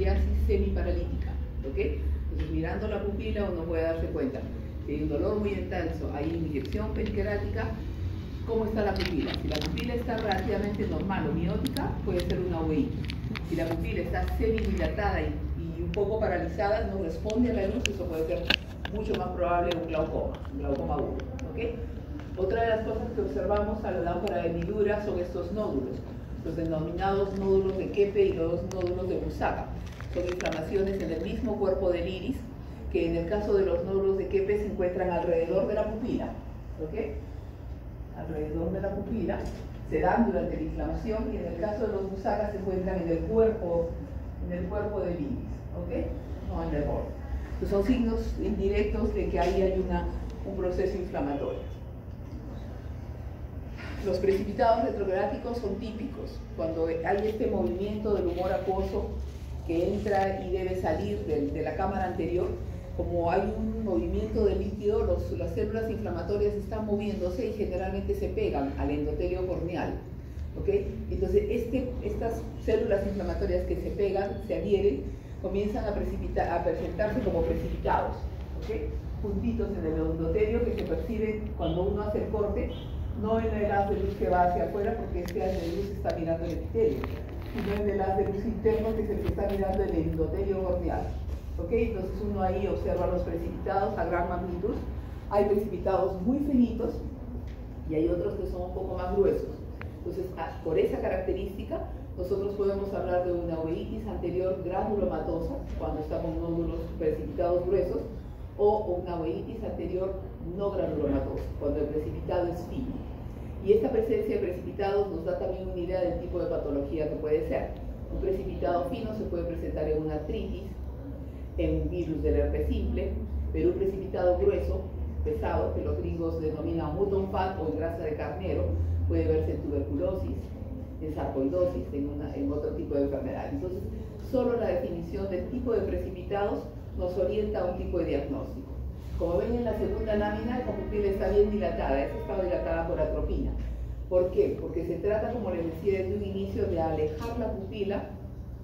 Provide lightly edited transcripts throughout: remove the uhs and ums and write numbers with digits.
miliasis semiparalítica, ¿ok? Entonces, mirando la pupila uno puede darse cuenta que hay un dolor muy intenso, hay inyección periquerática. ¿Cómo está la pupila? Si la pupila está relativamente normal o miótica, puede ser una uveitis. Si la pupila está semidilatada y un poco paralizada, no responde a la luz, eso puede ser mucho más probable un glaucoma agudo, ¿ok? Otra de las cosas que observamos a la lámpara de hendidura son estos nódulos, los denominados nódulos de Keppe y los nódulos de Brusaka. Son inflamaciones en el mismo cuerpo del iris, que en el caso de los nódulos de Keppe se encuentran alrededor de la pupila, ¿ok? Alrededor de la pupila, se dan durante la inflamación, y en el caso de los Brusaka se encuentran en el cuerpo del iris, ¿ok? No en el borde. Entonces son signos indirectos de que ahí hay un proceso inflamatorio. Los precipitados retrográficos son típicos, cuando hay este movimiento del humor acuoso que entra y debe salir de la cámara anterior. Como hay un movimiento de líquido, las células inflamatorias están moviéndose y generalmente se pegan al endotelio corneal, ¿ok? Entonces estas células inflamatorias que se pegan, se adhieren, comienzan a presentarse como precipitados, ¿ok? Puntitos en el endotelio que se perciben cuando uno hace el corte, no en el haz de luz que va hacia afuera, porque este haz de luz está mirando el epitelio, sino en el haz de luz interno, que es el que está mirando el endotelio corneal. ¿Okay? Entonces uno ahí observa los precipitados a gran magnitud. Hay precipitados muy finitos y hay otros que son un poco más gruesos. Entonces, por esa característica, nosotros podemos hablar de una uveitis anterior granulomatosa, cuando está con nódulos precipitados gruesos, o una uveitis anterior no granulomatosa, cuando el precipitado es fino. Y esta presencia de precipitados nos da también una idea del tipo de patología que puede ser. Un precipitado fino se puede presentar en una artritis, en un virus del herpes simple, pero un precipitado grueso, pesado, que los gringos denominan mutton fat o en grasa de carnero, puede verse en tuberculosis, en sarcoidosis, en otro tipo de enfermedad. Entonces, solo la definición del tipo de precipitados nos orienta a un tipo de diagnóstico. Como ven en la segunda lámina, la pupila está bien dilatada, esta está dilatada por atropina. ¿Por qué? Porque se trata, como les decía desde un inicio, de alejar la pupila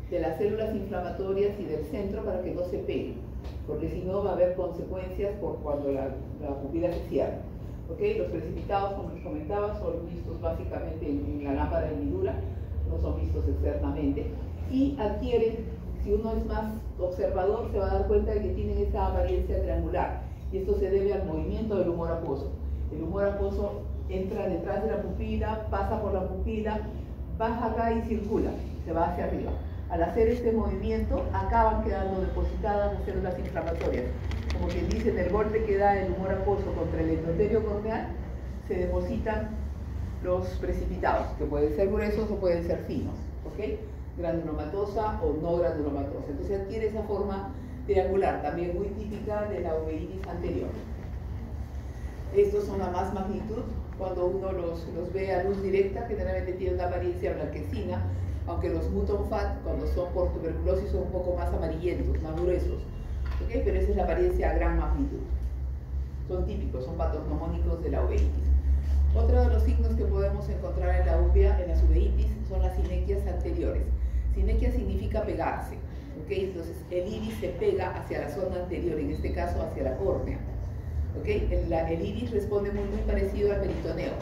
de las células inflamatorias y del centro para que no se pegue, porque si no va a haber consecuencias por cuando la pupila se cierra. ¿Okay? Los precipitados, como les comentaba, son vistos básicamente en la lámpara de hendidura, no son vistos externamente, y adquieren, si uno es más observador, se va a dar cuenta de que tienen esa apariencia triangular, y esto se debe al movimiento del humor acuoso. El humor acuoso entra detrás de la pupila, pasa por la pupila, baja acá y circula, se va hacia arriba. Al hacer este movimiento, acaban quedando depositadas las células inflamatorias. Como quien dice, en el golpe que da el humor acuoso contra el endotelio corneal, se depositan los precipitados, que pueden ser gruesos o pueden ser finos, ¿ok? Granulomatosa o no granulomatosa. Entonces adquiere esa forma triangular, también muy típica de la uveitis anterior. Estos son a más magnitud. Cuando uno los ve a luz directa, generalmente tienen una apariencia blanquecina, aunque los mutton fat, cuando son por tuberculosis, son un poco más amarillentos, más gruesos. ¿Okay? Pero esa es la apariencia a gran magnitud. Son típicos, son patognomónicos de la uveitis. Otro de los signos que podemos encontrar en la uvea, en las uveitis, son las sinequias anteriores. Sinequia significa pegarse. ¿Okay? Entonces el iris se pega hacia la zona anterior, en este caso hacia la córnea. ¿Okay? El iris responde muy parecido al peritoneo.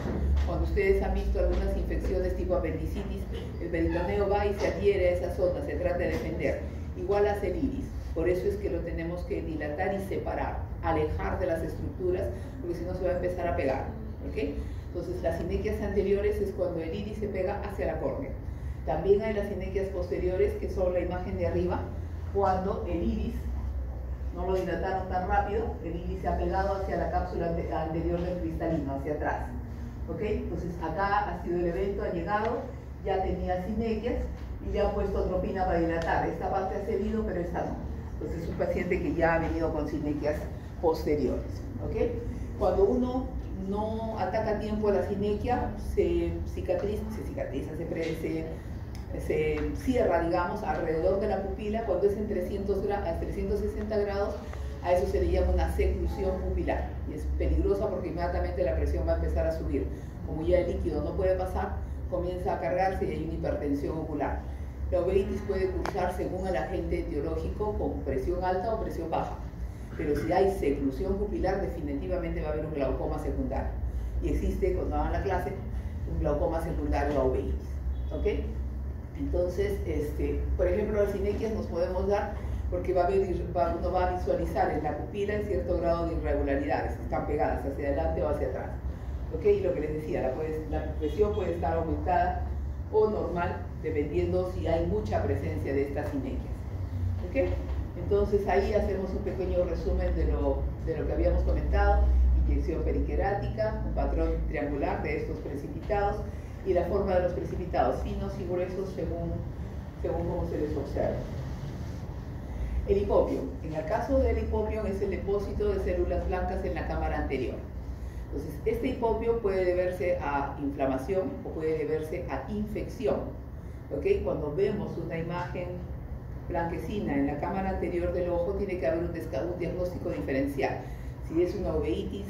Cuando ustedes han visto algunas infecciones tipo apendicitis, el peritoneo va y se adhiere a esa zona, se trata de defender. Igual hace el iris. Por eso es que lo tenemos que dilatar y separar, alejar de las estructuras, porque si no se va a empezar a pegar. ¿Okay? Entonces las sinequias anteriores es cuando el iris se pega hacia la córnea. También hay las sinequias posteriores, que son la imagen de arriba, cuando el iris no lo dilataron tan rápido, el iris se ha pegado hacia la cápsula anterior del cristalino, hacia atrás. ¿Okay? Entonces acá ha sido el evento, ha llegado, ya tenía sinequias y le ha puesto atropina para dilatar. Esta parte ha cedido, pero esta no. Entonces es un paciente que ya ha venido con sinequias posteriores. ¿Okay? Cuando uno no ataca a tiempo la sinequia, se cierra, digamos, alrededor de la pupila. Cuando es en 360 grados, a eso se le llama una seclusión pupilar, y es peligrosa porque inmediatamente la presión va a empezar a subir. Como ya el líquido no puede pasar, comienza a cargarse y hay una hipertensión ocular. La uveitis puede cursar según el agente etiológico con presión alta o presión baja, pero si hay seclusión pupilar definitivamente va a haber un glaucoma secundario. Y existe, cuando hagan la clase, un glaucoma secundario a uveitis. ¿Ok? Entonces, por ejemplo, las sinequias nos podemos dar porque uno va a visualizar en la pupila en cierto grado de irregularidades, están pegadas hacia adelante o hacia atrás. ¿Ok? Y lo que les decía, la presión puede estar aumentada o normal, dependiendo si hay mucha presencia de estas sinequias. ¿Ok? Entonces ahí hacemos un pequeño resumen de lo que habíamos comentado: inyección periquerática, un patrón triangular de estos precipitados y la forma de los precipitados, finos y gruesos según cómo se les observa. El hipopión. En el caso del hipopión es el depósito de células blancas en la cámara anterior. Entonces, este hipopión puede deberse a inflamación o puede deberse a infección. ¿Okay? Cuando vemos una imagen blanquecina en la cámara anterior del ojo, tiene que haber un diagnóstico diferencial. Si es una uveitis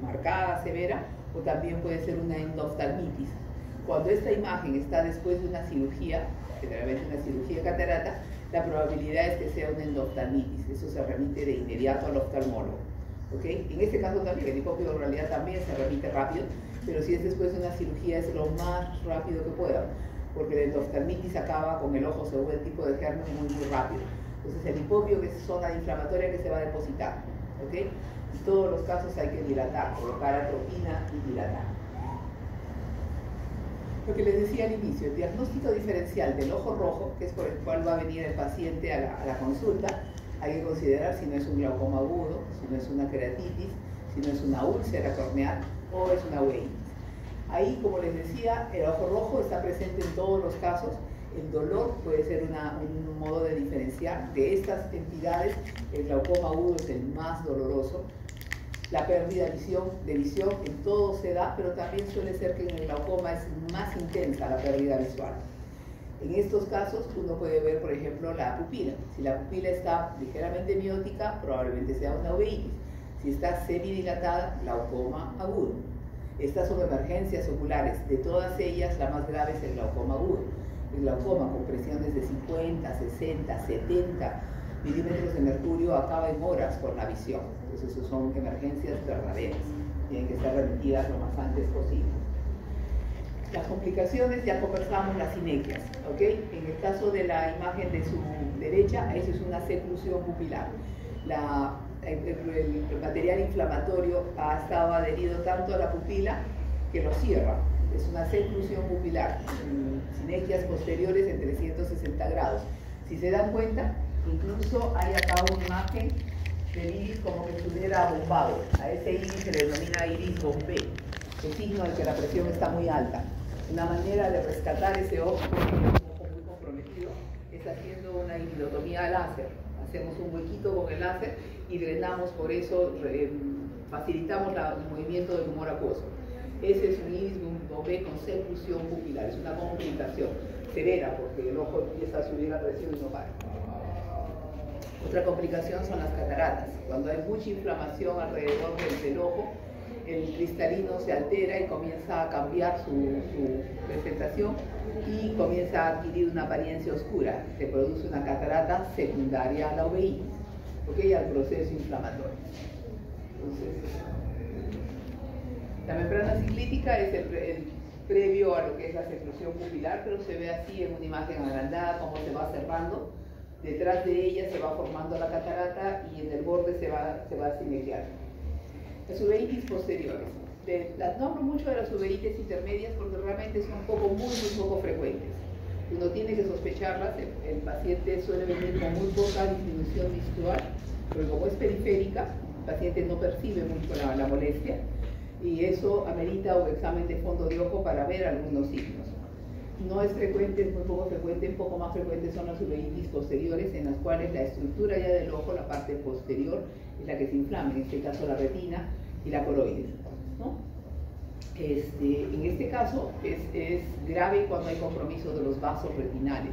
marcada, severa, o también puede ser una endoftalmitis. Cuando esta imagen está después de una cirugía, generalmente una cirugía de catarata, la probabilidad es que sea una endoftalmitis. Eso se remite de inmediato al oftalmólogo. ¿Okay? En este caso también, el hipopio en realidad también se remite rápido, pero si es después de una cirugía es lo más rápido que pueda, porque la endoftalmitis acaba con el ojo según el tipo de germen muy rápido. Entonces el hipopio es zona inflamatoria que se va a depositar. ¿Okay? En todos los casos hay que dilatar, colocar atropina y dilatar. Lo que les decía al inicio, el diagnóstico diferencial del ojo rojo, que es por el cual va a venir el paciente a la consulta, hay que considerar si no es un glaucoma agudo, si no es una queratitis, si no es una úlcera corneal o es una uveitis. Ahí, como les decía, el ojo rojo está presente en todos los casos. El dolor puede ser un modo de diferenciar. De estas entidades, el glaucoma agudo es el más doloroso. La pérdida de visión en todo se da, pero también suele ser que en el glaucoma es más intensa la pérdida visual. En estos casos uno puede ver, por ejemplo, la pupila. Si la pupila está ligeramente miótica, probablemente sea una uveitis. Si está semidilatada, glaucoma agudo. Estas son emergencias oculares. De todas ellas, la más grave es el glaucoma agudo. El glaucoma con presiones de 50, 60, 70 milímetros de mercurio acaba en horas con la visión. Entonces, eso son emergencias verdaderas. Tienen que estar remitidas lo más antes posible. Las complicaciones, ya conversamos las sinequias, ¿ok? En el caso de la imagen de su derecha, eso es una seclusión pupilar. El material inflamatorio ha estado adherido tanto a la pupila que lo cierra. Es una seclusión pupilar, sinequias posteriores en 360 grados. Si se dan cuenta, incluso hay acá una imagen del iris como que estuviera bombado. A ese iris se le denomina iris bombé, el signo de que la presión está muy alta. Una manera de rescatar ese ojo, que es un ojo muy comprometido, es haciendo una iridotomía láser. Hacemos un huequito con el láser y drenamos, por eso facilitamos el movimiento del humor acuoso. Ese es un iris bombé con seclusión pupilar, es una complicación severa porque el ojo empieza a subir la presión y no para. Otra complicación son las cataratas. Cuando hay mucha inflamación alrededor del ojo, el cristalino se altera y comienza a cambiar su presentación y comienza a adquirir una apariencia oscura. Se produce una catarata secundaria a la uveitis, ¿okay? Al proceso inflamatorio. Entonces, la membrana ciclítica es el previo a lo que es la seclusión pupilar, pero se ve así en una imagen agrandada, cómo se va cerrando. Detrás de ella se va formando la catarata y en el borde se va a sinequiar. Las uveitis posteriores. No hablo mucho de las uveitis intermedias porque realmente son muy poco frecuentes. Uno tiene que sospecharlas. El paciente suele venir con muy poca disminución visual, porque como es periférica, el paciente no percibe mucho la molestia y eso amerita un examen de fondo de ojo para ver algunos signos. No es frecuente, es muy poco frecuente. Un poco más frecuentes son las uveitis posteriores, en las cuales la estructura ya del ojo, la parte posterior, es la que se inflama, en este caso la retina y la coroides, ¿no? En este caso es grave cuando hay compromiso de los vasos retinales.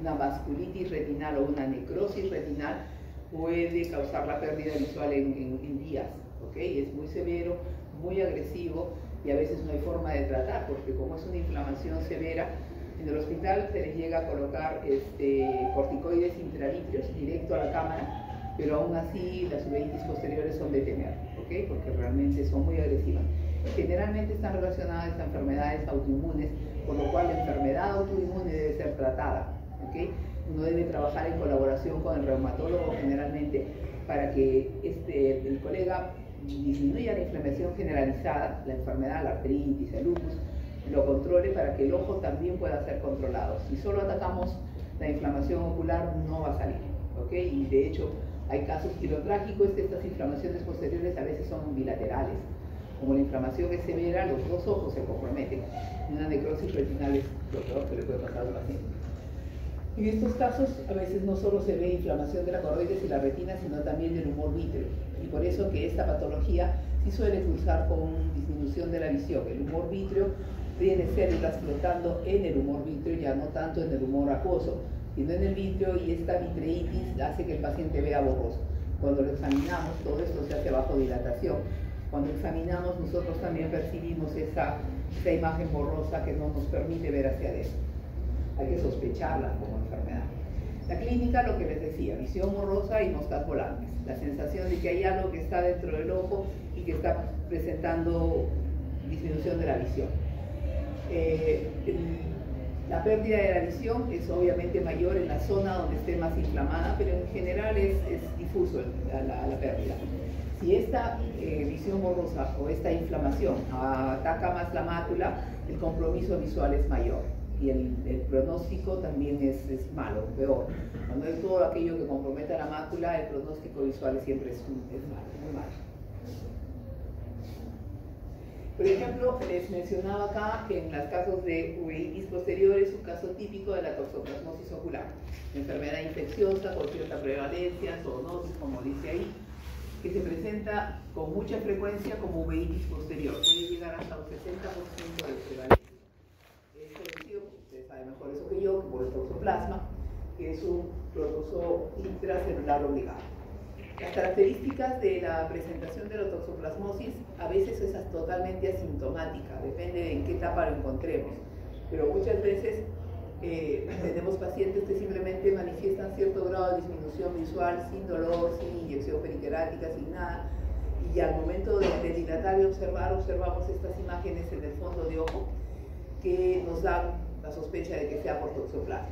Una vasculitis retinal o una necrosis retinal puede causar la pérdida visual en días, ¿ok? Es muy severo, muy agresivo y a veces no hay forma de tratar porque como es una inflamación severa, En el hospital se les llega a colocar corticoides intravítreos directo a la cámara, pero aún así las uveitis posteriores son de temer, ¿okay? Porque realmente son muy agresivas. Generalmente están relacionadas a enfermedades autoinmunes, por lo cual la enfermedad autoinmune debe ser tratada, ¿okay? Uno debe trabajar en colaboración con el reumatólogo generalmente para que el colega disminuya la inflamación generalizada, la enfermedad, la artritis, el lupus, lo controle para que el ojo también pueda ser controlado. Si solo atacamos la inflamación ocular, no va a salir, ¿ok? Y de hecho, hay casos quirotrágicos que estas inflamaciones posteriores a veces son bilaterales. Como la inflamación es severa, los dos ojos se comprometen. Y una necrosis retinal es lo peor que le puede pasar al paciente. En estos casos, a veces no solo se ve inflamación de la coroides y la retina, sino también del humor vítreo. Y por eso que esta patología sí suele cursar con disminución de la visión. El humor vítreo tiene células flotando en el humor vítreo, ya no tanto en el humor acuoso, sino en el vítreo, y esta vitreitis hace que el paciente vea borroso. Cuando lo examinamos, todo esto se hace bajo dilatación. Cuando examinamos, nosotros también percibimos esa imagen borrosa que no nos permite ver hacia adentro. Hay que sospecharla como enfermedad. La clínica, lo que les decía, visión borrosa y moscas volantes. La sensación de que hay algo que está dentro del ojo y que está presentando disminución de la visión. La pérdida de la visión es obviamente mayor en la zona donde esté más inflamada, pero en general es difuso la pérdida. Si esta visión borrosa o esta inflamación ataca más la mácula, el compromiso visual es mayor y el pronóstico también es malo, peor. Cuando hay todo aquello que comprometa la mácula, el pronóstico visual siempre es malo, muy malo. Por ejemplo, les mencionaba acá que en los casos de uveitis posteriores, un caso típico de la toxoplasmosis ocular, enfermedad infecciosa con cierta prevalencia, zoonosis, como dice ahí, que se presenta con mucha frecuencia como uveitis posterior, puede llegar hasta un 60% de prevalencia. Es conocido, ustedes saben mejor eso que yo, por el toxoplasma, que es un protozoo intracelular obligado. Las características de la presentación de la toxoplasmosis a veces es totalmente asintomática, depende de en qué etapa lo encontremos, pero muchas veces tenemos pacientes que simplemente manifiestan cierto grado de disminución visual sin dolor, sin inyección periquerática, sin nada, y al momento de dilatar y observar, observamos estas imágenes en el fondo de ojo que nos dan la sospecha de que sea por toxoplasma.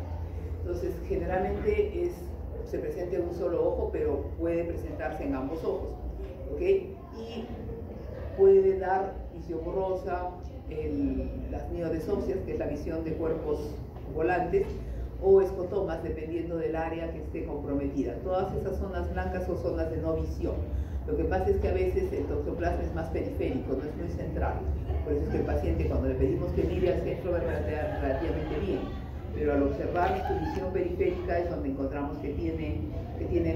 Entonces, generalmente se presenta en un solo ojo, pero puede presentarse en ambos ojos, ¿ok? Y puede dar visión borrosa, las miodesopsias, que es la visión de cuerpos volantes, o escotomas, dependiendo del área que esté comprometida. Todas esas zonas blancas son zonas de no visión. Lo que pasa es que a veces el toxoplasma es más periférico, no es muy central. Por eso es que el paciente, cuando le pedimos que mire al centro, ve relativamente bien. Pero al observar su visión periférica es donde encontramos que tienen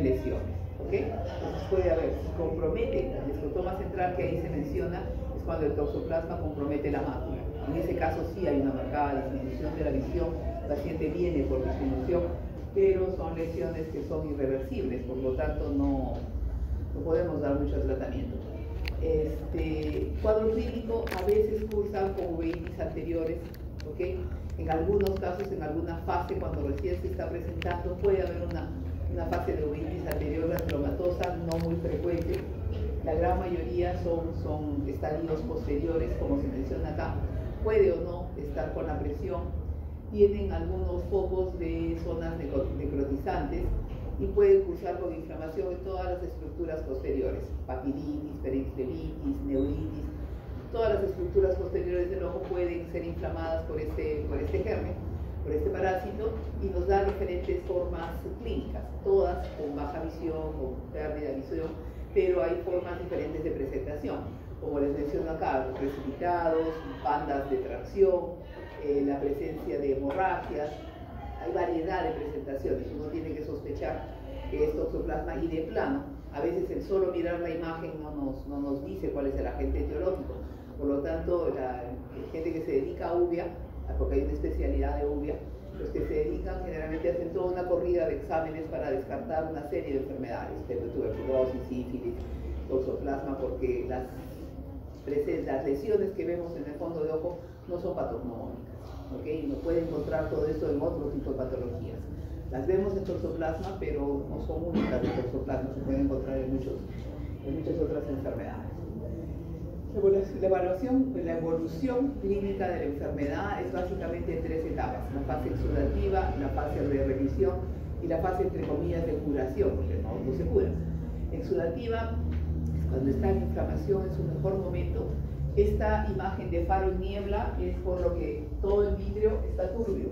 lesiones, ¿ok? Entonces puede haber, si compromete el escotoma central que ahí se menciona, es cuando el toxoplasma compromete la mácula. En ese caso sí hay una marcada disminución de la visión, el paciente viene por disminución, pero son lesiones que son irreversibles, por lo tanto no podemos dar mucho tratamiento. Cuadro clínico a veces cursan con uveitis anteriores, ¿ok? En algunos casos, en alguna fase, cuando recién se está presentando, puede haber una fase de uveitis anterior granulomatosa no muy frecuente. La gran mayoría son estadios posteriores, como se menciona acá. Puede o no estar con la presión. Tienen algunos focos de zonas necrotizantes y puede cursar con inflamación en todas las estructuras posteriores, papilitis, periflebitis, neuritis. Todas las estructuras posteriores del ojo pueden ser inflamadas por este germen, por este parásito, y nos da diferentes formas clínicas, todas con baja visión, con pérdida de visión, pero hay formas diferentes de presentación, como les menciono acá, los precipitados, bandas de tracción, la presencia de hemorragias. Hay variedad de presentaciones, uno tiene que sospechar que es toxoplasma, y de plano, a veces el solo mirar la imagen no nos dice cuál es el agente etiológico. Por lo tanto, la gente que se dedica a uvea, porque hay una especialidad de uvea, los que se dedican generalmente hacen toda una corrida de exámenes para descartar una serie de enfermedades, tuberculosis, sífilis, toxoplasma, porque las lesiones que vemos en el fondo de ojo no son patognomónicas. ¿okay? Y uno puede encontrar todo esto en otro tipo de patologías. Las vemos en toxoplasma, pero no son únicas de toxoplasma, se pueden encontrar en muchas otras enfermedades. La evolución clínica de la enfermedad es básicamente en 3 etapas: la fase exudativa, la fase de revisión y la fase, entre comillas, de curación, porque no se cura. Exudativa, cuando está en inflamación en su mejor momento. Esta imagen de faro y niebla es por lo que todo el vitrio está turbio.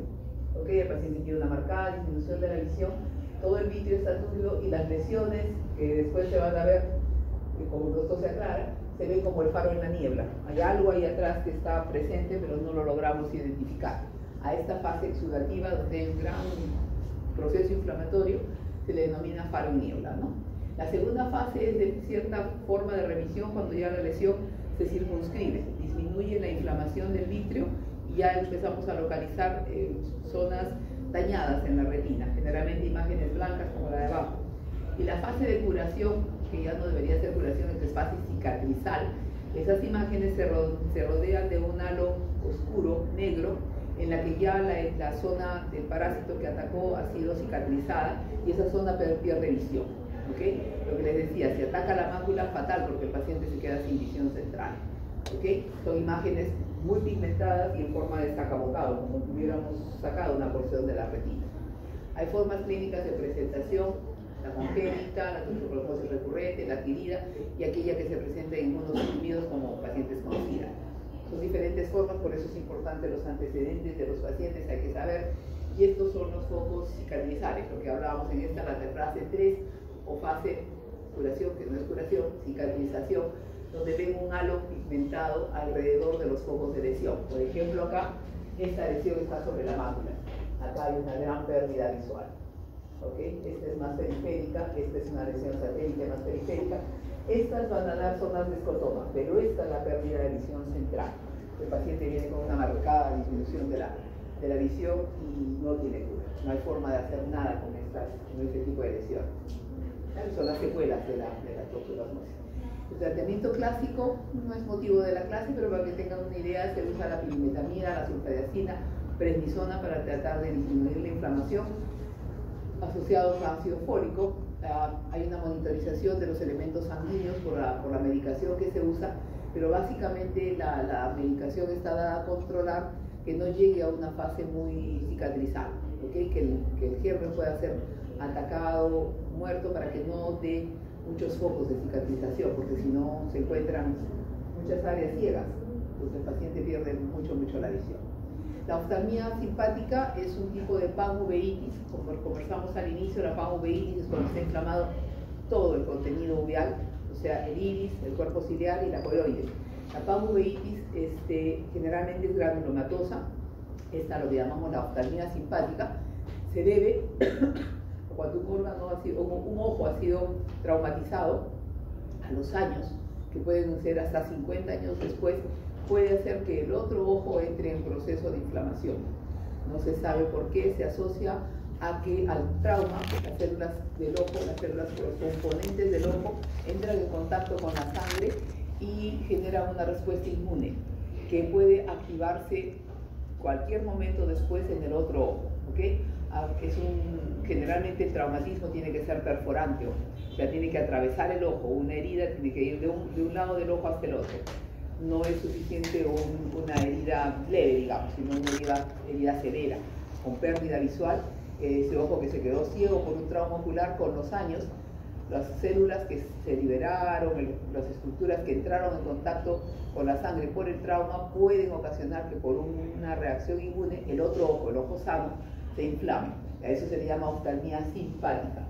¿Okay? El paciente tiene una marcada disminución de la visión, todo el vitrio está turbio y las lesiones que después se van a ver, que como esto se aclara, se ven como el faro en la niebla. Hay algo ahí atrás que está presente, pero no lo logramos identificar. A esta fase exudativa, donde hay un gran proceso inflamatorio, se le denomina faro y niebla, ¿no? La segunda fase es de cierta forma de remisión, cuando ya la lesión se circunscribe, disminuye la inflamación del vitrio y ya empezamos a localizar zonas dañadas en la retina, generalmente imágenes blancas como la de abajo. Y la fase de curación, que ya no debería ser curación, es fase cicatrizal. Esas imágenes se rodean de un halo oscuro, negro, en la que ya la zona del parásito que atacó ha sido cicatrizada y esa zona pierde visión. ¿Okay? Lo que les decía, si ataca la mácula, fatal, porque el paciente se queda sin visión central. ¿Okay? Son imágenes muy pigmentadas y en forma de sacabocado, como si hubiéramos sacado una porción de la retina. Hay formas clínicas de presentación: la congénita, la toxoplasmosis recurrente, la adquirida y aquella que se presenta en inmunosuprimidos como pacientes con SIDA. Son diferentes formas, por eso es importante los antecedentes de los pacientes, hay que saber. Y estos son los focos cicatrizales, lo que hablábamos en esta, la fase 3 o fase curación, que no es curación, cicatrización, donde ven un halo pigmentado alrededor de los focos de lesión. Por ejemplo, acá, esta lesión está sobre la mácula. Acá hay una gran pérdida visual. ¿Okay? Esta es más periférica, esta es una lesión satélite más periférica. Estas van a dar zonas de escotoma, pero esta es la pérdida de visión central. El paciente viene con una marcada disminución de la visión y no tiene cura. No hay forma de hacer nada con este tipo de lesiones. Son las secuelas de la toxoplasmosis. El tratamiento clásico no es motivo de la clase, pero para que tengan una idea, se usa la pirimetamina, la sulfadiazina, prednisona para tratar de disminuir la inflamación asociados a ácido fólico. Hay una monitorización de los elementos sanguíneos por la medicación que se usa, pero básicamente la medicación está dada a controlar que no llegue a una fase muy cicatrizal, ¿okay? que el germen pueda ser atacado, muerto, para que no dé muchos focos de cicatrización, porque si no se encuentran muchas áreas ciegas, pues el paciente pierde mucho la visión. La oftalmía simpática es un tipo de panuveitis, como conversamos al inicio. La panuveitis es cuando está inflamado todo el contenido uveal, o sea, el iris, el cuerpo ciliar y la coroides. La panuveitis generalmente es granulomatosa, esta lo que llamamos la oftalmía simpática, se debe cuando un ojo ha sido traumatizado a los años, que pueden ser hasta 50 años después, puede hacer que el otro ojo entre en proceso de inflamación. No se sabe por qué, se asocia a que al trauma, las células del ojo, los componentes del ojo entran en contacto con la sangre y generan una respuesta inmune que puede activarse cualquier momento después en el otro ojo. ¿Okay? Generalmente el traumatismo tiene que ser perforante, o sea, tiene que atravesar el ojo, una herida tiene que ir de un lado del ojo hasta el otro. No es suficiente una herida leve, digamos, sino una herida severa, con pérdida visual. Ese ojo que se quedó ciego por un trauma ocular, con los años, las células que se liberaron, las estructuras que entraron en contacto con la sangre por el trauma, pueden ocasionar que por una reacción inmune el otro ojo, el ojo sano, se inflame. A eso se le llama oftalmía simpática.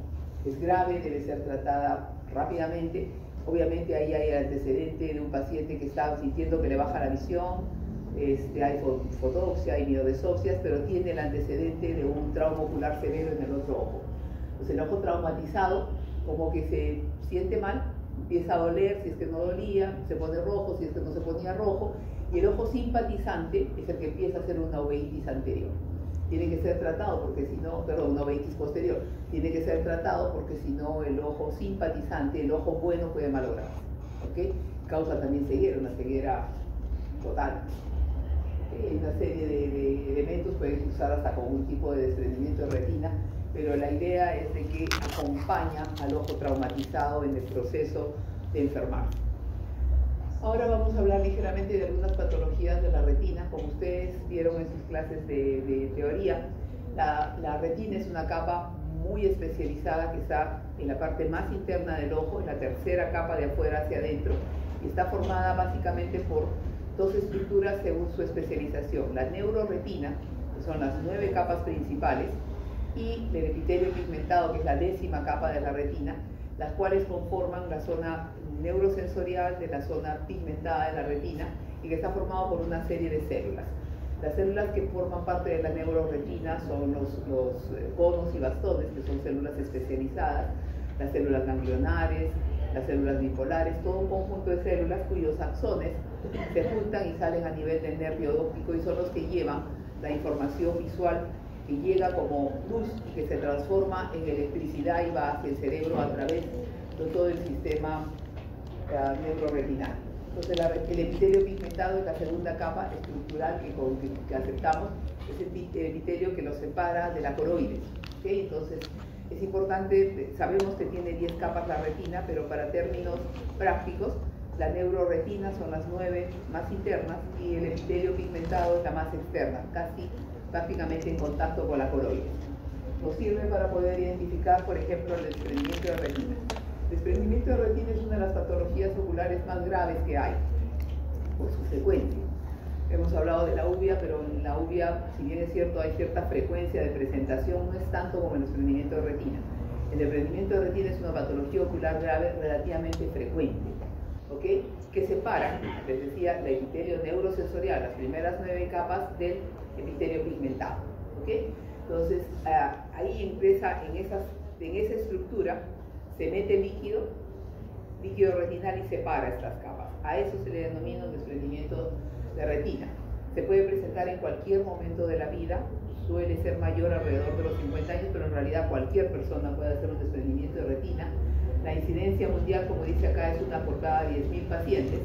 Es grave, debe ser tratada rápidamente. Obviamente ahí hay el antecedente de un paciente que está sintiendo que le baja la visión, hay fotoxia, hay miodesopsias, pero tiene el antecedente de un trauma ocular severo en el otro ojo. Entonces el ojo traumatizado como que se siente mal, empieza a doler, si es que no dolía, se pone rojo, si es que no se ponía rojo, y el ojo simpatizante es el que empieza a hacer una uveitis anterior. Tiene que ser tratado porque si no, perdón, una uveitis posterior, tiene que ser tratado porque si no el ojo simpatizante, el ojo bueno puede malograr, ¿okay? Causa también ceguera, una ceguera total, Hay una serie de elementos, pueden usar hasta con un tipo de desprendimiento de retina, pero la idea es de que acompaña al ojo traumatizado en el proceso de enfermarse. Ahora vamos a hablar ligeramente de algunas patologías de la retina. Como ustedes vieron en sus clases de teoría, la retina es una capa muy especializada que está en la parte más interna del ojo, en la tercera capa de afuera hacia adentro, y está formada básicamente por dos estructuras según su especialización: la neuroretina, que son las 9 capas principales, y el epitelio pigmentado, que es la 10ª capa de la retina, las cuales conforman la zona neurosensorial de la zona pigmentada de la retina, y que está formado por una serie de células. Las células que forman parte de la neuroretina son los conos y bastones, que son células especializadas, las células ganglionares, las células bipolares, todo un conjunto de células cuyos axones se juntan y salen a nivel del nervio óptico, y son los que llevan la información visual que llega como luz y que se transforma en electricidad y va hacia el cerebro a través de todo el sistema neuroretinal. Entonces el epitelio pigmentado es la segunda capa estructural que aceptamos, es el epitelio que lo separa de la coroides. ¿Okay? Entonces es importante, sabemos que tiene 10 capas la retina, pero para términos prácticos, la neuroretina son las 9 más internas y el epitelio pigmentado es la más externa, casi prácticamente en contacto con la coroides. Nos sirve para poder identificar, por ejemplo, el desprendimiento de retina. El desprendimiento de retina es una de las patologías oculares más graves que hay, por su frecuencia. Hemos hablado de la uvea, pero en la uvea, si bien es cierto, hay cierta frecuencia de presentación, no es tanto como el desprendimiento de retina. El desprendimiento de retina es una patología ocular grave relativamente frecuente, ¿ok? Que separa, les decía, el epitelio neurosensorial, las primeras 9 capas del epitelio pigmentado, ¿ok? Entonces, ahí empieza, en esa estructura, se mete líquido retinal y separa estas capas. A eso se le denomina un desprendimiento de retina. Se puede presentar en cualquier momento de la vida, suele ser mayor alrededor de los 50 años, pero en realidad cualquier persona puede hacer un desprendimiento de retina. La incidencia mundial, como dice acá, es una por cada 10.000 pacientes.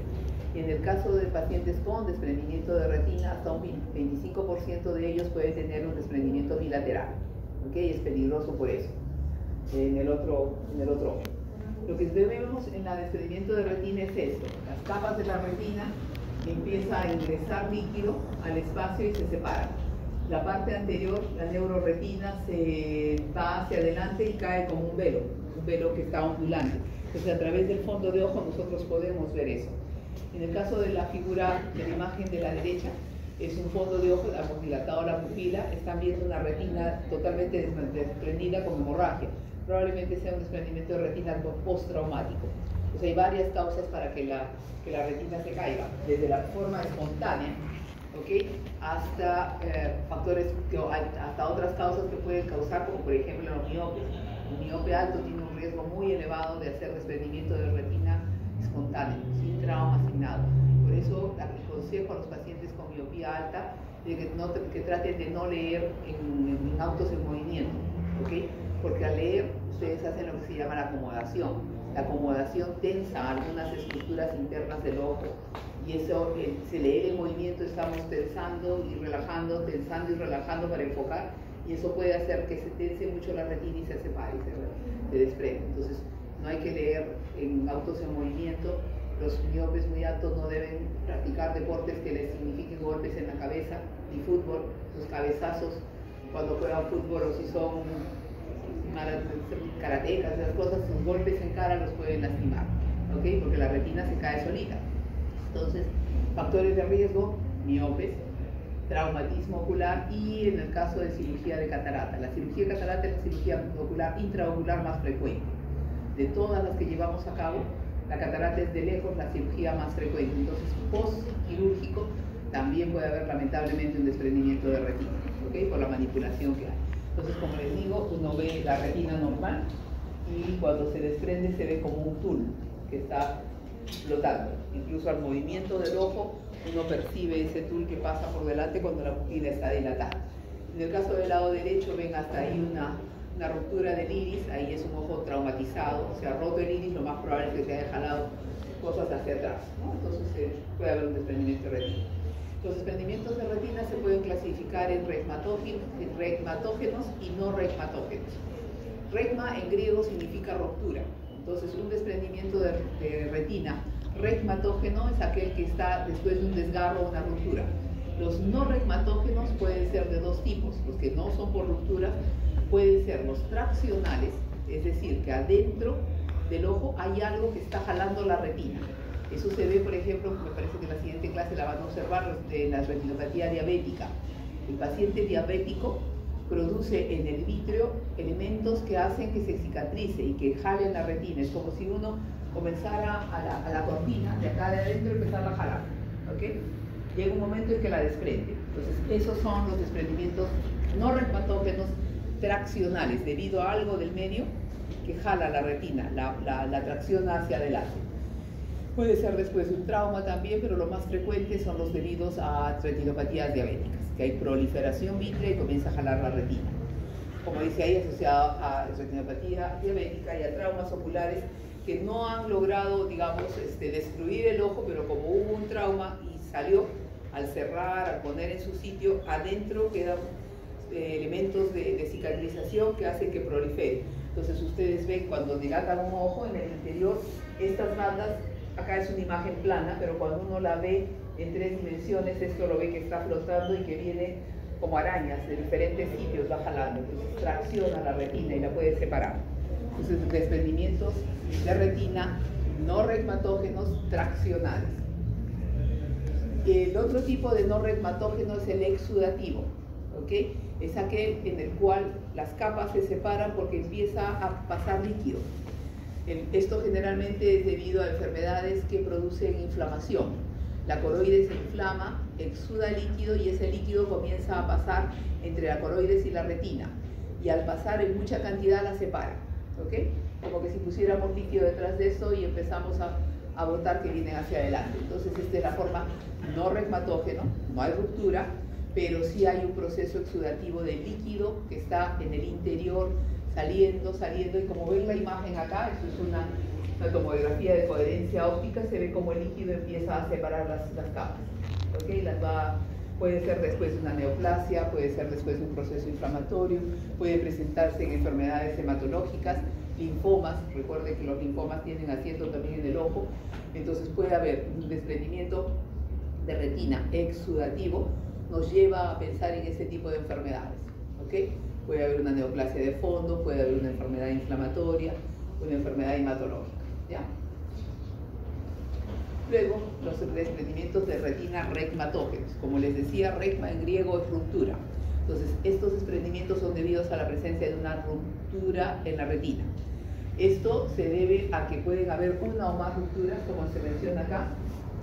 Y en el caso de pacientes con desprendimiento de retina, hasta un 25% de ellos pueden tener un desprendimiento bilateral. ¿Okay? Es peligroso por eso. En el otro ojo. Lo que vemos en el desprendimiento de retina es esto: las capas de la retina empieza a ingresar líquido al espacio y se separan. La parte anterior, la neuroretina, se va hacia adelante y cae como un velo que está ondulante. Entonces, a través del fondo de ojo nosotros podemos ver eso. En el caso de la figura de la imagen de la derecha, es un fondo de ojo, hemos dilatado la pupila, están viendo una retina totalmente desprendida con hemorragia. Probablemente sea un desprendimiento de retina postraumático. Pues hay varias causas para que la retina se caiga, desde la forma espontánea, ¿okay? Hasta hasta otras causas que pueden causar, como por ejemplo los miopes. Un miope alto tiene un riesgo muy elevado de hacer desprendimiento de retina espontáneo, sin trauma, sin nada. Por eso aconsejo a los pacientes con miopía alta que traten de no leer en autos en movimiento, ¿okay? Porque al leer ustedes hacen lo que se llama la acomodación. La acomodación tensa algunas estructuras internas del ojo, y eso, se lee en movimiento, estamos tensando y relajando para enfocar, y eso puede hacer que se tense mucho la retina y se separe, se desprende. Entonces, no hay que leer en autos en movimiento. Los miopes muy altos no deben practicar deportes que les signifiquen golpes en la cabeza, ni fútbol. Los cabezazos cuando juegan fútbol, o si son karatecas, esas cosas, sus golpes en cara los pueden lastimar, ¿okay? Porque la retina se cae solita. Entonces, factores de riesgo: miopes, traumatismo ocular, y en el caso de cirugía de catarata. La cirugía de catarata es la cirugía ocular intraocular más frecuente. De todas las que llevamos a cabo, la catarata es de lejos la cirugía más frecuente. Entonces, post-quirúrgico también puede haber lamentablemente un desprendimiento de retina, ¿okay? Por la manipulación que hay. Entonces, como les digo, uno ve la retina normal y cuando se desprende se ve como un tul que está flotando. Incluso al movimiento del ojo uno percibe ese tul que pasa por delante cuando la pupila está dilatada. En el caso del lado derecho ven hasta ahí una ruptura del iris, ahí es un ojo traumatizado, o sea, roto el iris, lo más probable es que se haya jalado cosas hacia atrás, ¿no? Entonces puede haber un desprendimiento de retina. Los desprendimientos de retina se pueden clasificar en regmatógenos y no regmatógenos. Regma en griego significa ruptura. Entonces, un desprendimiento de retina regmatógeno es aquel que está después de un desgarro o una ruptura. Los no regmatógenos pueden ser de dos tipos. Los que no son por ruptura pueden ser los traccionales, es decir, que adentro del ojo hay algo que está jalando la retina. Eso se ve, por ejemplo, me parece que en la siguiente clase la van a observar, en la retinopatía diabética. El paciente diabético produce en el vítreo elementos que hacen que se cicatrice y que jalen la retina. Es como si uno comenzara a la cortina de acá de adentro y empezara a jalar, ¿ok? Llega un momento en que la desprende. Entonces, esos son los desprendimientos no regmatógenos traccionales, debido a algo del medio que jala la retina, la tracción hacia adelante. Puede ser después de un trauma también, pero lo más frecuente son los debidos a retinopatías diabéticas, que hay proliferación vítrea y comienza a jalar la retina. Como dice ahí, asociado a retinopatía diabética y a traumas oculares que no han logrado, digamos, destruir el ojo, pero como hubo un trauma y salió, al cerrar, al poner en su sitio, adentro quedan elementos de cicatrización que hacen que prolifere. Entonces ustedes ven cuando dilatan un ojo, en el interior, estas bandas, acá es una imagen plana, pero cuando uno la ve en 3 dimensiones, esto lo ve que está flotando y que viene como arañas de diferentes sitios, va jalando. Entonces tracciona la retina y la puede separar. Entonces, desprendimientos de retina no regmatógenos traccionales. El otro tipo de no regmatógeno es el exudativo, ¿ok? Es aquel en el cual las capas se separan porque empieza a pasar líquido. Esto generalmente es debido a enfermedades que producen inflamación. La coroides se inflama, exuda líquido y ese líquido comienza a pasar entre la coroides y la retina. Y al pasar en mucha cantidad la separa, ¿ok? Como que si pusiéramos líquido detrás de eso y empezamos a botar que vienen hacia adelante. Entonces esta es la forma no regmatógeno, no hay ruptura, pero sí hay un proceso exudativo de líquido que está en el interior, saliendo, y como ven la imagen acá, esto es una tomografía de coherencia óptica, se ve como el líquido empieza a separar las capas, ¿okay? Puede ser después de una neoplasia, puede ser después de un proceso inflamatorio, puede presentarse en enfermedades hematológicas, linfomas, recuerden que los linfomas tienen asiento también en el ojo, entonces puede haber un desprendimiento de retina exudativo, nos lleva a pensar en ese tipo de enfermedades, ¿ok? Puede haber una neoplasia de fondo, puede haber una enfermedad inflamatoria, una enfermedad hematológica, ¿ya? Luego, los desprendimientos de retina regmatógenos. Como les decía, regma en griego es ruptura. Entonces, estos desprendimientos son debidos a la presencia de una ruptura en la retina. Esto se debe a que pueden haber una o más rupturas, como se menciona acá.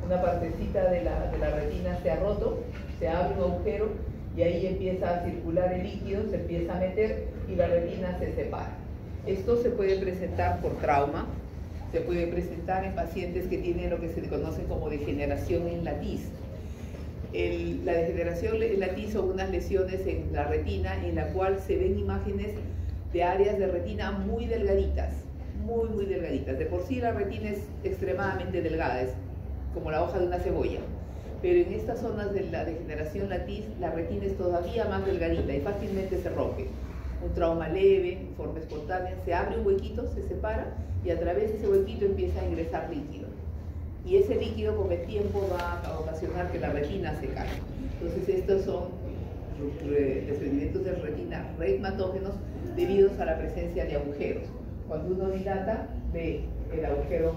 Una partecita de la retina se ha roto, se abre un agujero y ahí empieza a circular el líquido, se empieza a meter y la retina se separa. Esto se puede presentar por trauma, se puede presentar en pacientes que tienen lo que se conoce como degeneración en la tiz. La degeneración en la tiz son unas lesiones en la retina en la cual se ven imágenes de áreas de retina muy delgaditas, muy delgaditas. De por sí la retina es extremadamente delgada, es como la hoja de una cebolla. Pero en estas zonas de la degeneración latiz, la retina es todavía más delgadita y fácilmente se rompe. Un trauma leve, forma espontánea, se abre un huequito, se separa y a través de ese huequito empieza a ingresar líquido. Y ese líquido con el tiempo va a ocasionar que la retina se caiga. Entonces estos son desprendimientos de retina regmatógenos debidos a la presencia de agujeros. Cuando uno dilata, ve el agujero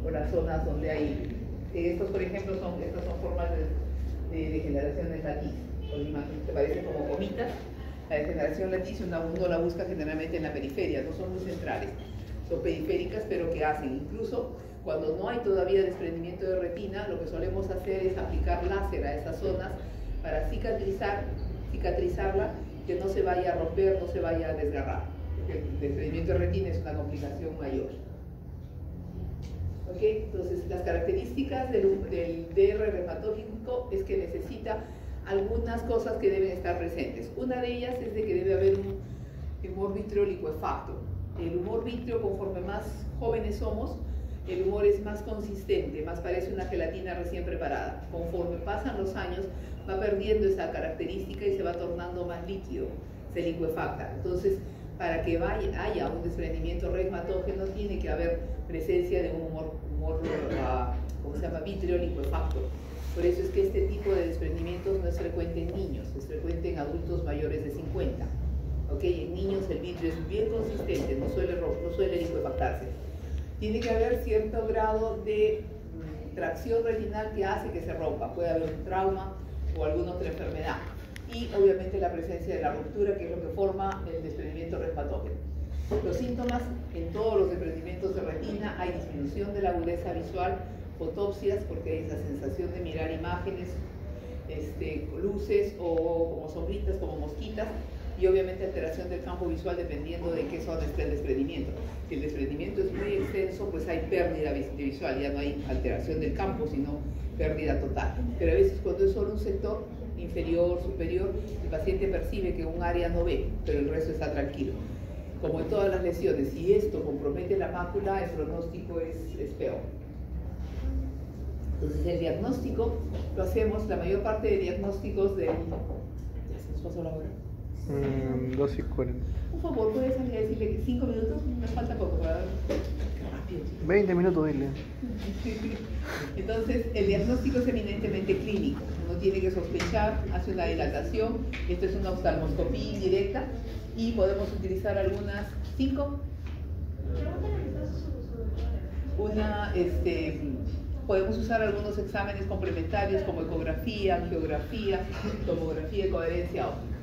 o las zonas donde hay... Estos, por ejemplo, estas son formas de degeneración en la tiz. Se parecen como gomitas. La degeneración latiz uno la busca generalmente en la periferia, no son muy centrales, son periféricas, pero que hacen. Incluso cuando no hay todavía desprendimiento de retina, lo que solemos hacer es aplicar láser a esas zonas para cicatrizarla, que no se vaya a romper, no se vaya a desgarrar. Porque el desprendimiento de retina es una complicación mayor. ¿Okay? Entonces, las características del DR reumatológico es que necesita algunas cosas que deben estar presentes. Una de ellas es de que debe haber un humor vítreo licuefacto. El humor vítreo, conforme más jóvenes somos, el humor es más consistente, más parece una gelatina recién preparada. Conforme pasan los años, va perdiendo esa característica y se va tornando más líquido, se licuefacta. Entonces, para que haya un desprendimiento reumatógeno, tiene que haber presencia de un humor ¿cómo se llama? Vítreo licuefacto. Por eso es que este tipo de desprendimientos no es frecuente en niños, es frecuente en adultos mayores de 50. En niños el vitrio es bien consistente, no suele licuefactarse. Tiene que haber cierto grado de tracción retinal que hace que se rompa. Puede haber un trauma o alguna otra enfermedad. Y obviamente la presencia de la ruptura, que es lo que forma el desprendimiento reumatógeno. Los síntomas en todos los desprendimientos de retina: hay disminución de la agudeza visual, fotopsias, porque hay esa sensación de mirar imágenes, luces o como sombritas, como mosquitas, y obviamente alteración del campo visual dependiendo de qué zona esté el desprendimiento. Si el desprendimiento es muy extenso, pues hay pérdida visual, ya no hay alteración del campo, sino pérdida total. Pero a veces cuando es solo un sector inferior, superior, el paciente percibe que un área no ve, pero el resto está tranquilo. Como en todas las lesiones, si esto compromete la mácula, el pronóstico es peor. Entonces el diagnóstico lo hacemos, la mayor parte de diagnósticos de... ¿Ya se nos pasó la hora? 2:40. Por favor, ¿puedes salir a decirle que 5 minutos? Me falta poco para... Rápido. 20 minutos, dile. Entonces, el diagnóstico es eminentemente clínico. Uno tiene que sospechar, hace una dilatación. Esto es una oftalmoscopía indirecta y podemos utilizar algunas 5. Podemos usar algunos exámenes complementarios como ecografía, angiografía, tomografía de coherencia óptica.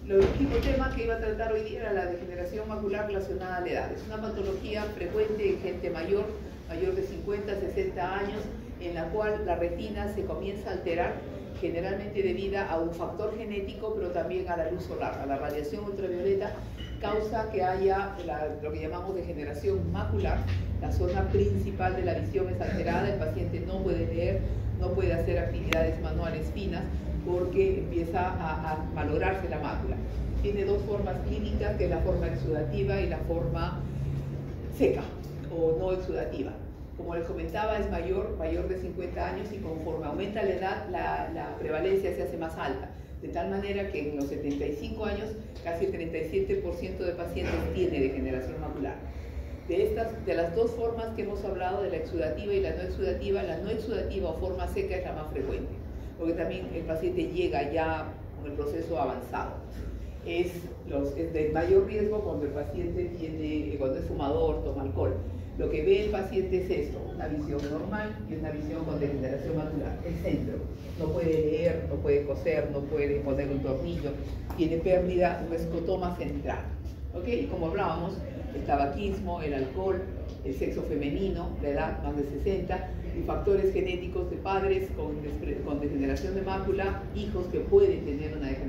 El último tema que iba a tratar hoy día era la degeneración macular relacionada a la edad. Es una patología frecuente en gente mayor de 50, 60 años, en la cual la retina se comienza a alterar, generalmente debido a un factor genético, pero también a la luz solar, a la radiación ultravioleta, causa que haya lo que llamamos degeneración macular. La zona principal de la visión es alterada, el paciente no puede leer, no puede hacer actividades manuales finas, porque empieza a malograrse la mácula. Tiene dos formas clínicas, que es la forma exudativa y la forma seca o no exudativa. Como les comentaba, es mayor de 50 años, y conforme aumenta la edad, la prevalencia se hace más alta, de tal manera que en los 75 años casi el 37% de pacientes tiene degeneración macular. De las dos formas que hemos hablado, de la exudativa y la no exudativa o forma seca es la más frecuente, porque también el paciente llega ya con el proceso avanzado. Es de mayor riesgo cuando el paciente cuando es fumador, toma alcohol. Lo que ve el paciente es esto: una visión normal y una visión con degeneración macular. El centro no puede leer, no puede coser, no puede poner un tornillo, tiene pérdida, un escotoma central. Y como hablábamos, el tabaquismo, el alcohol, el sexo femenino, la edad más de 60, y factores genéticos de padres con degeneración de mácula, hijos que pueden tener una degeneración.